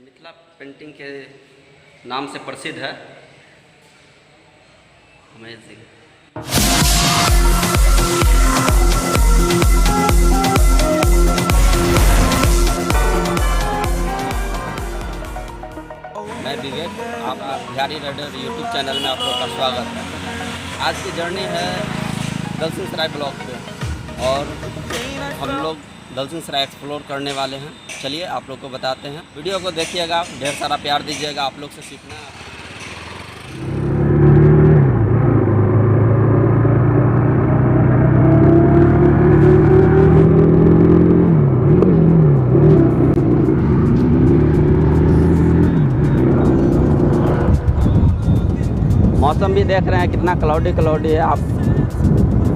Mithila painting के नाम से प्रसिद्ध है। अमेजिंग। मैं विवेक, आप बिहारी राइडर यूट्यूब चैनल में आप लोग का स्वागत है। आज की जर्नी है दलसिंहसराय ब्लॉक पे और हम लोग दलसिंहसराय एक्सप्लोर करने वाले हैं। चलिए आप लोग को बताते हैं, वीडियो को देखिएगा, ढेर सारा प्यार दीजिएगा। आप लोग से सीखना है। मौसम भी देख रहे हैं कितना क्लाउडी है। आप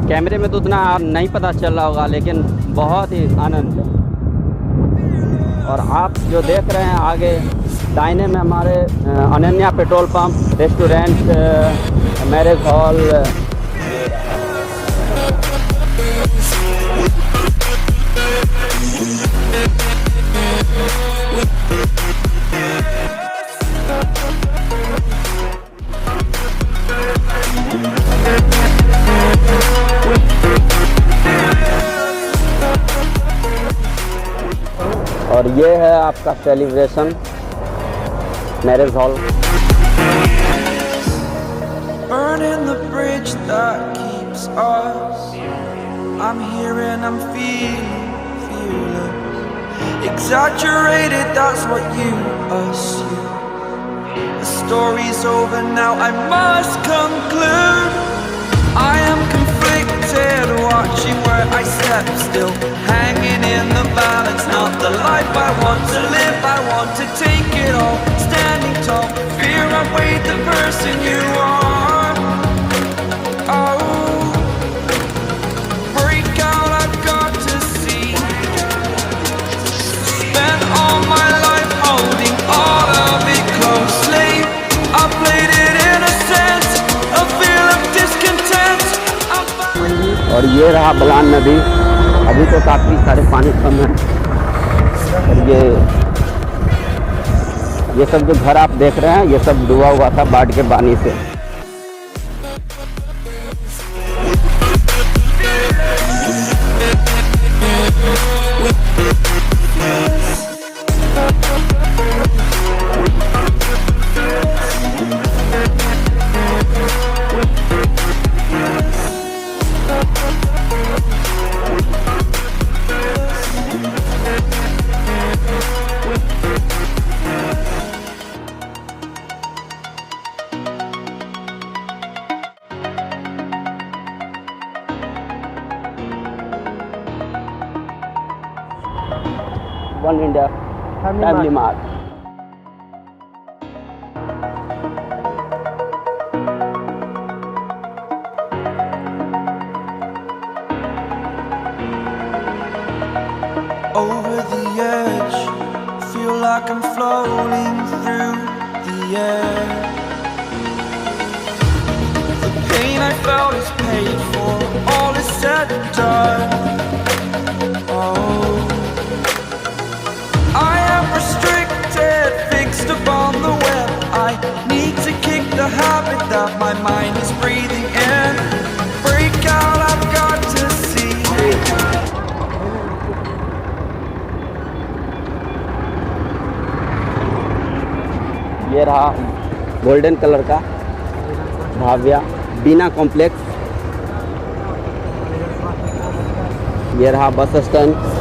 कैमरे में तो उतना नहीं पता चल रहा होगा, लेकिन बहुत ही आनंद है। और आप जो देख रहे हैं आगे दाहिने में हमारे Ananya petrol pump, restaurant, marriage hall, और ये है आपका celebration marriage hall. Burning the bridge that keeps us. I'm here and I'm feeling fearless. Exaggerated, that's what you assume. The story's over now, I must conclude. I am conflicted, watching where I step still, hanging in the balance. Not the life I want to live, I want to take it all. Standing tall, fear I weighed the person you are. Oh, break out, I've got to see. Spent all my life holding all of it closely. I played it innocent, a feel of discontent. और ये रहा बलान नदी। अभी तो काफ़ी सारे पानी कम है। और ये सब जो घर आप देख रहे हैं, ये सब डूबा हुआ था बाढ़ के पानी से। One India Family Mart. Over the edge, feel like I'm floating through the air. The pain I felt is paid for, all is said and done. Oh, I am restricted, fixed upon the web. I need to kick the habit that my mind is breathing in. Break out, I've got to see. ये रहा golden colour का भाव्या बीना complex. ये रहा bus stand.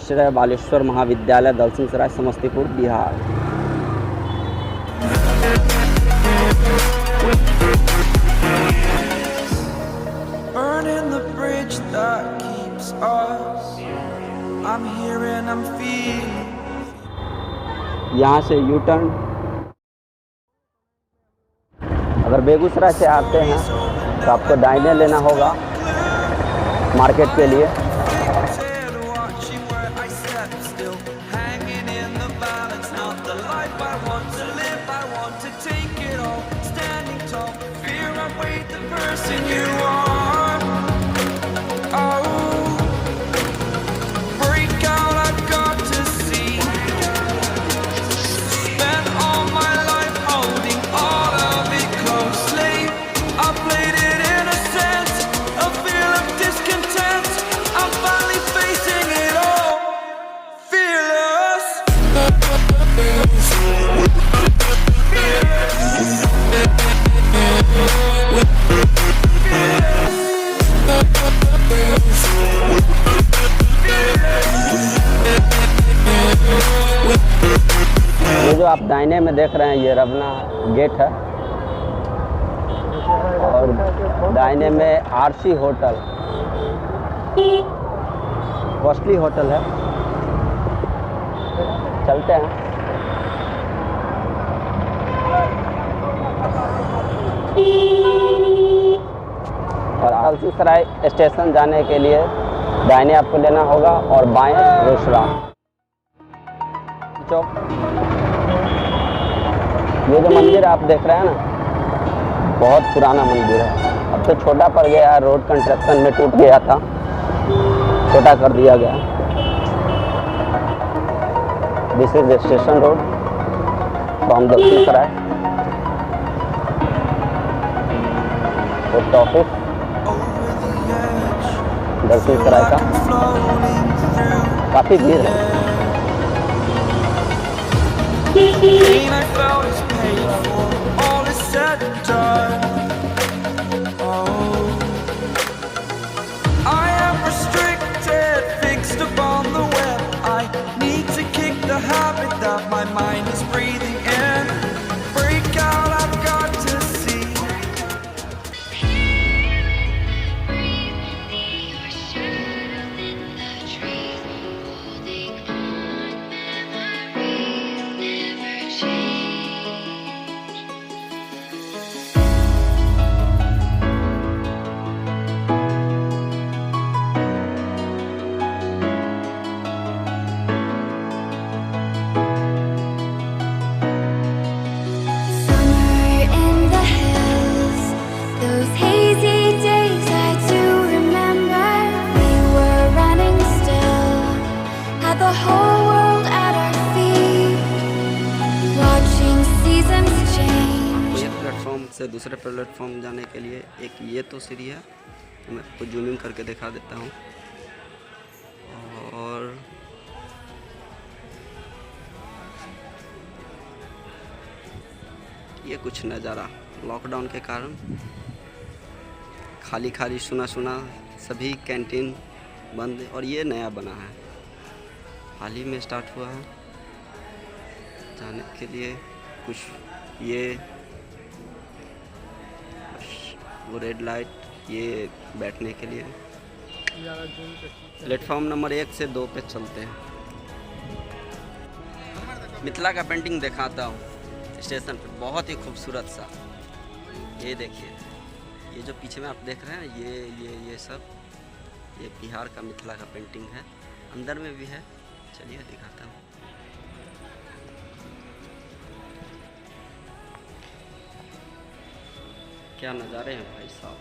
Shri Baleshwar महाविद्यालय Dalsinghsarai Samastipur Bihar. Burning the bridge that keeps us. I'm here and I'm feeling. यहाँ से U turn अगर बेगूसराय से आते हैं तो आपको दाहिने लेना होगा मार्केट के लिए। ये जो आप दाहिने में देख रहे हैं ये रवना गेट है और दाहिने में आरसी होटल, कॉस्टली होटल है। चलते हैं। और दलसिंहसराय स्टेशन जाने के लिए दाहिने आपको लेना होगा और बाएं रोसड़ा चौक। ये जो मंदिर आप देख रहे हैं ना बहुत पुराना मंदिर है। अब तो छोटा पड़ गया है, रोड कंस्ट्रक्शन में टूट गया था, छोटा कर दिया गया। This is station road from Dalsinghsarai. Post office Dalsinghsarai का काफ़ी भीड़ है। Pain I felt is paid for, all is said and done. Oh, I am restricted, fixed upon the web. I need to kick the habit that my mind is breathing in. Break out, I've got to see. से दूसरे platform जाने के लिए एक ये तो सीढ़ी है, मैं आपको जूमिंग करके दिखा देता हूँ। और ये कुछ नज़ारा लॉकडाउन के कारण खाली खाली सुना सुना, सभी कैंटीन बंद। और ये नया बना है, हाल ही में स्टार्ट हुआ है। जाने के लिए कुछ ये वो रेड लाइट, ये बैठने के लिए। प्लेटफॉर्म नंबर 1 से 2 पे चलते हैं। मिथिला का पेंटिंग दिखाता हूँ स्टेशन पे, बहुत ही खूबसूरत सा। ये देखिए, ये जो पीछे में आप देख रहे हैं ये सब ये बिहार का मिथिला का पेंटिंग है। अंदर में भी है, चलिए दिखाता हूँ। क्या नज़ारे हैं भाई साहब।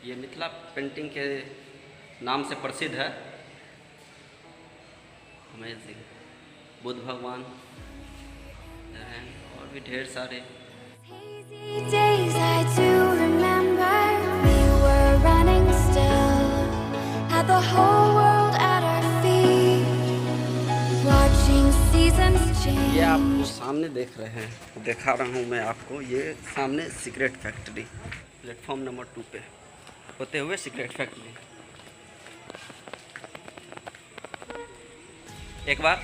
ये मिथिला पेंटिंग के नाम से प्रसिद्ध है। अमेजिंग। बुद्ध भगवान हैं और भी ढेर सारे। ये आप सामने देख रहे हैं, दिखा रहा हूँ मैं आपको। ये सामने सिगरेट फैक्ट्री, प्लेटफॉर्म नंबर 2 पे होते हुए सिगरेट फैक्ट्री। एक बार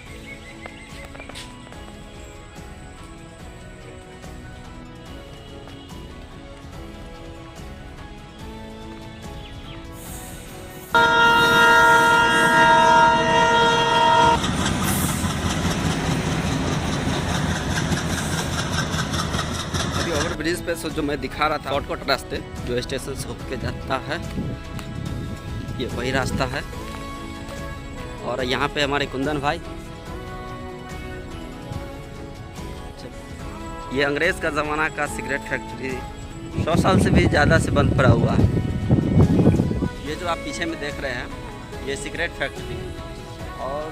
ओवर ब्रिज पे जो मैं दिखा रहा था शॉर्टकट रास्ते जो स्टेशन से होकर जाता है, ये वही रास्ता है। और यहाँ पे हमारे कुंदन भाई, ये अंग्रेज़ का ज़माना का सिगरेट फैक्ट्री 100 साल से भी ज़्यादा से बंद पड़ा हुआ है। ये जो आप पीछे में देख रहे हैं ये सिगरेट फैक्ट्री, और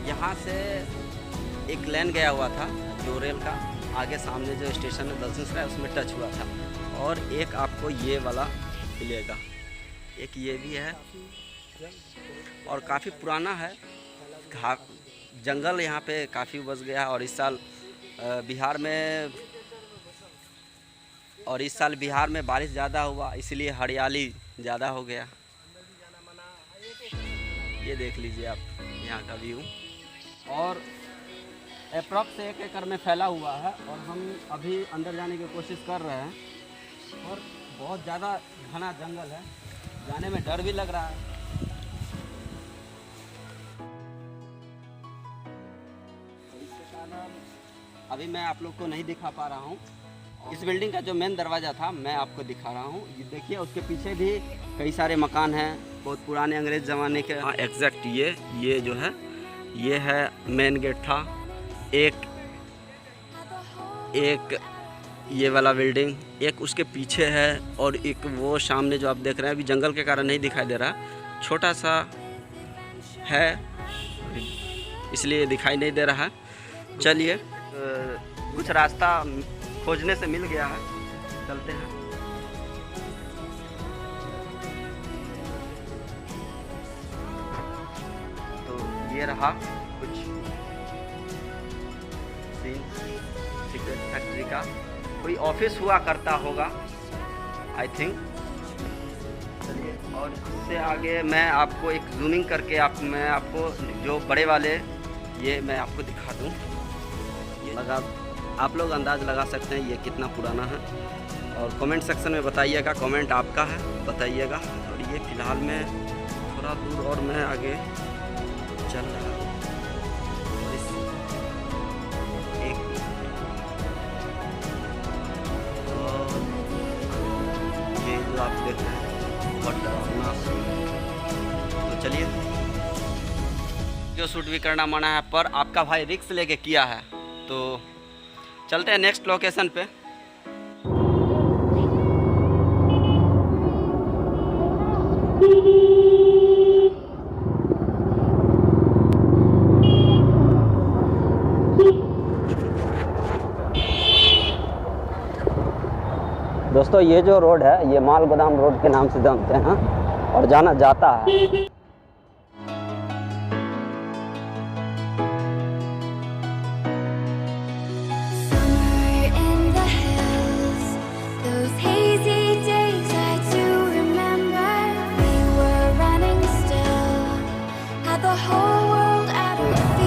यहाँ से एक लेन गया हुआ था जो रेल का आगे सामने जो स्टेशन है दलसिंहसराय उसमें टच हुआ था। और एक आपको ये वाला मिलेगा, एक ये भी है और काफ़ी पुराना है। जंगल यहाँ पे काफ़ी बच गया है। और इस साल बिहार में बारिश ज़्यादा हुआ, इसलिए हरियाली ज़्यादा हो गया। ये देख लीजिए आप यहाँ का व्यू, और अप्रॉक्स 1 एकड़ में फैला हुआ है। और हम अभी अंदर जाने की कोशिश कर रहे हैं, और बहुत ज़्यादा घना जंगल है, जाने में डर भी लग रहा है। अभी मैं आप लोग को नहीं दिखा पा रहा हूँ। इस बिल्डिंग का जो मेन दरवाज़ा था मैं आपको दिखा रहा हूँ। ये देखिए, उसके पीछे भी कई सारे मकान हैं, बहुत पुराने अंग्रेज़ ज़माने के। हाँ एग्जैक्ट ये जो है ये है मेन गेट था। एक ये वाला बिल्डिंग, एक उसके पीछे है, और एक वो सामने जो आप देख रहे हैं, अभी जंगल के कारण नहीं दिखाई दे रहा, छोटा सा है इसलिए दिखाई नहीं दे रहा है। चलिए कुछ रास्ता खोजने से मिल गया है, चलते हैं। तो ये रहा कुछ सीन सिगरेट फैक्ट्री का, कोई ऑफिस हुआ करता होगा आई थिंक। चलिए, और इससे आगे मैं आपको एक जूमिंग करके मैं आपको जो बड़े वाले ये मैं आपको दिखा दूँ। ये आप लोग अंदाज़ लगा सकते हैं ये कितना पुराना है। और कमेंट सेक्शन में बताइएगा, कमेंट आपका है बताइएगा। और ये फ़िलहाल में थोड़ा दूर और मैं आगे चल रहा हूँ, और इस ये जो आप देख रहे हैं बहुत डरावना। तो चलिए, जो शूट भी करना मना है पर आपका भाई रिस्क लेके किया है, तो चलते हैं नेक्स्ट लोकेशन पे। दोस्तों ये जो रोड है ये माल गोदाम रोड के नाम से जानते हैं और जाना जाता है।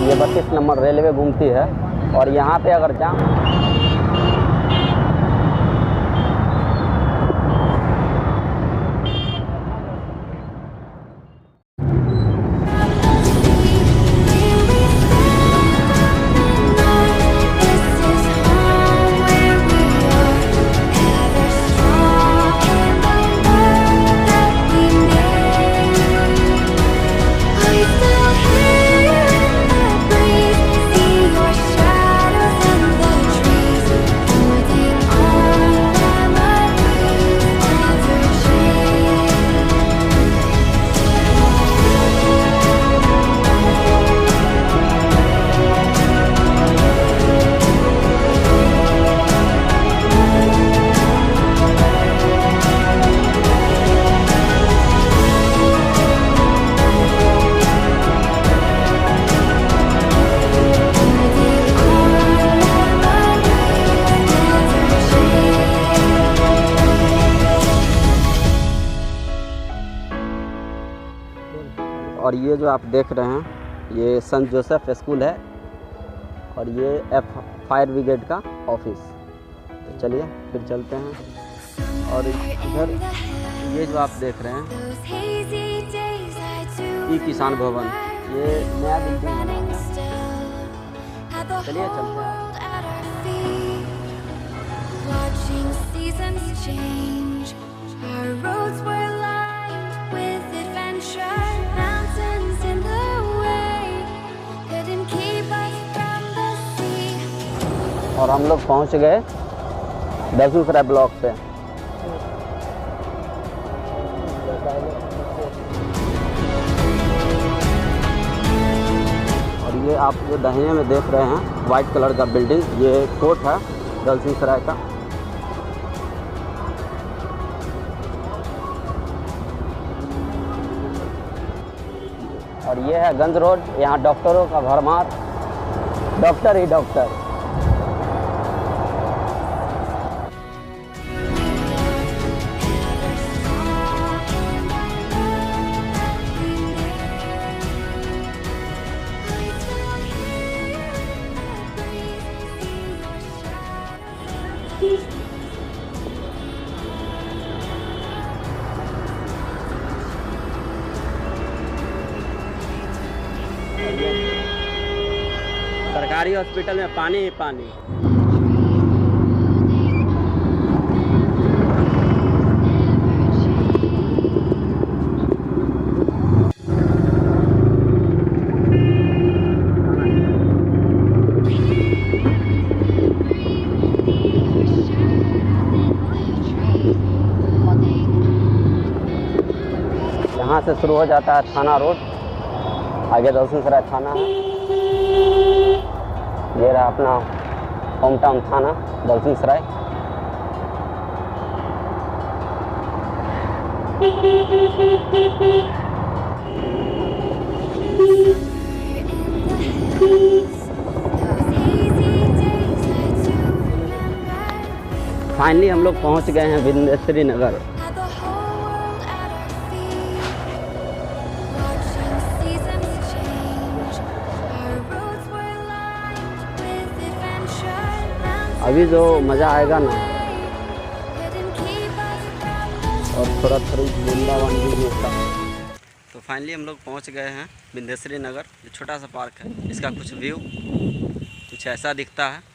ये 32 नंबर रेलवे घूमती है, और यहाँ पे अगर और ये जो आप देख रहे हैं ये सेंट जोसेफ स्कूल है, और ये फायर ब्रिगेड का ऑफिस। तो चलिए फिर चलते हैं। और इधर ये जो आप देख रहे हैं ई किसान भवन, ये नया बिल्डिंग बना है। चलिए चलते हैं। Watching seasons change, our roads were lined with adventure. Mountains in the way couldn't keep us from the sea. और हम लोग पहुंच गए दलसिंहसराय ब्लॉक पे। और ये आप जो दाहिने में देख रहे हैं वाइट कलर का बिल्डिंग, ये कोर्ट है दलसिंहसराय का। और ये है गंज रोड, यहाँ डॉक्टरों का भरमार, डॉक्टर ही डॉक्टर। सरकारी हॉस्पिटल में पानी ही पानी। यहाँ से शुरू हो जाता है थाना रोड, आगे दलसिंहसराय थाना है। ये रहा अपना होम टाउन थाना दलसिंहसराय। फाइनली हम लोग पहुंच गए हैं विंध्यश्री नगर। अभी जो मज़ा आएगा ना, और थोड़ा वृंदावन भी होता। तो फाइनली हम लोग पहुंच गए हैं विंध्यश्री नगर। ये छोटा सा पार्क है, इसका कुछ व्यू कुछ ऐसा दिखता है।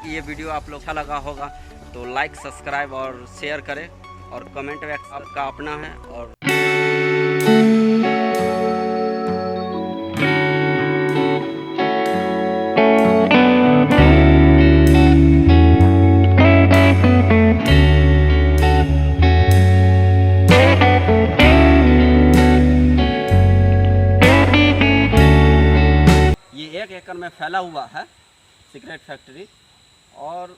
ये वीडियो आप लोग अच्छा लगा होगा तो लाइक सब्सक्राइब और शेयर करें, और कमेंट में आपका अपना है। और ये 1 एकड़ में फैला हुआ है सिगरेट फैक्ट्री, और